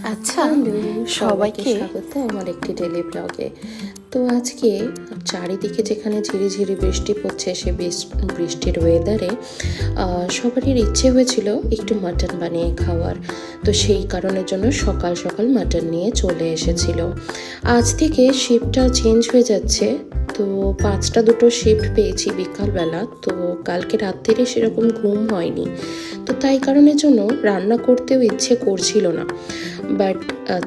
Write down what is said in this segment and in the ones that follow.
আচ্ছা, হ্যালো, সবাইকে সবাইকে স্বাগত আমার একটি ডেলি ব্লগে। তো আজকে চারিদিকে যেখানে ঝিরিঝিরি বৃষ্টি পড়ছে সে বৃষ্টির ওয়েদারে সবারই ইচ্ছে হয়েছিল একটু মাটন বানিয়ে খাওয়ার। তো সেই কারণের জন্য সকাল সকাল মাটন নিয়ে চলে এসেছিল। আজ থেকে শিফটটা চেঞ্জ হয়ে যাচ্ছে, তো 5টা দুটো শিফট পেয়েছি বিকালবেলা। তো কালকে রাত্রিরে সেরকম ঘুম হয়নি, তো তাই কারণের জন্য রান্না করতেও ইচ্ছে করছিল না। বাট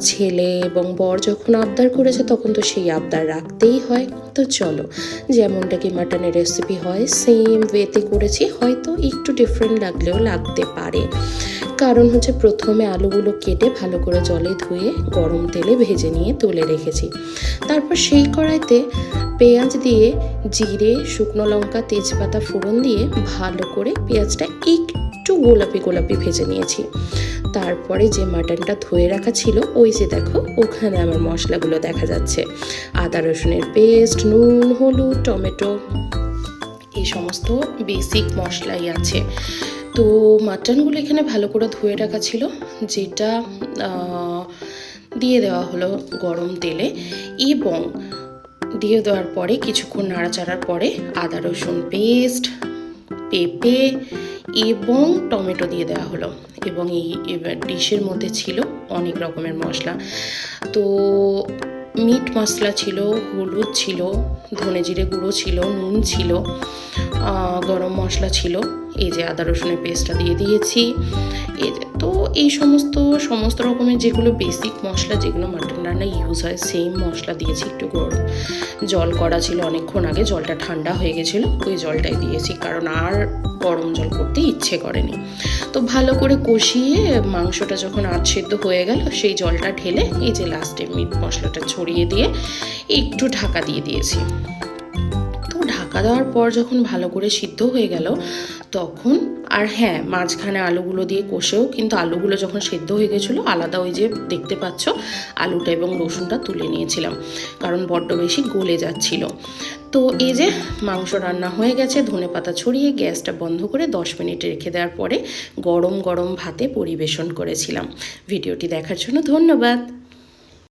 ছেলে এবং বর যখন আবদার করেছে তখন তো সেই আবদার রাখতেই হয়। তো চলো, যেমনটা কি মাটনের রেসিপি হয় সেম ওয়েতে করেছি, হয়তো একটু ডিফারেন্ট লাগলেও লাগতে পারে। কারণ হচ্ছে প্রথমে আলুগুলো কেটে ভালো করে জলে ধুয়ে গরম তেলে ভেজে নিয়ে তুলে রেখেছি। তারপর সেই কড়াইতে পেঁয়াজ দিয়ে জিরে, শুকনো লঙ্কা, তেজপাতা ফোড়ন দিয়ে ভালো করে পেঁয়াজটা একটু গোলাপি গোলাপি ভেজে নিয়েছি। তারপরে যে মাটনটা ধুয়ে রাখা ছিল, ওই যে দেখো ওখানে আমার মশলাগুলো দেখা যাচ্ছে, আদা রসুনের পেস্ট, নুন, হলুদ, টমেটো, এই সমস্ত বেসিক মশলাই আছে। তো মাটনগুলো এখানে ভালো করে ধুয়ে রাখা ছিল, যেটা দিয়ে দেওয়া হলো গরম তেলে। এবং দিয়ে দেওয়ার পরে কিছুক্ষণ নাড়াচাড়ার পরে আদা রসুন পেস্ট, পেঁপে এবং টমেটো দিয়ে দেওয়া হলো। এবং এই ডিশের মধ্যে ছিল অনেক রকমের মশলা। তো মিট মশলা ছিল, হলুদ ছিল, ধনে জিরে গুঁড়ো ছিল, নুন ছিল, গরম মশলা ছিল, এই যে আদা রসুনের পেস্টটা দিয়ে দিয়েছি। এই যে তো এই সমস্ত রকমের যেগুলো বেসিক মশলা যেগুলো মাটন রান্না ইউজ হয় সেম মশলা দিয়েছি। একটু জল করা ছিল অনেকক্ষণ আগে, জলটা ঠান্ডা হয়ে গেছিলো, ওই জলটাই দিয়েছি, কারণ আর গরম জল করতে ইচ্ছে করেনি। তো ভালো করে কষিয়ে মাংসটা যখন আধ সেদ্ধ হয়ে গেল সেই জলটা ঢেলে এই যে লাস্টে মিট মশলাটা ছড়িয়ে দিয়ে একটু ঢাকা দিয়ে দিয়েছি। তো ঢাকা দেওয়ার পর যখন ভালো করে সিদ্ধ হয়ে গেল তখন, আর হ্যাঁ, মাঝখানে আলুগুলো দিয়ে কষেও কিন্তু আলুগুলো যখন সেদ্ধ হয়ে গেছিলো আলাদা ওই যে দেখতে পাচ্ছ আলুটা এবং রসুনটা তুলে নিয়েছিলাম, কারণ বড্ড বেশি গলে যাচ্ছিল। তো এই যে মাংস রান্না হয়ে গেছে, ধনেপাতা ছড়িয়ে গ্যাসটা বন্ধ করে 10 মিনিট রেখে দেওয়ার পরে গরম গরম ভাতে পরিবেশন করেছিলাম। ভিডিওটি দেখার জন্য ধন্যবাদ।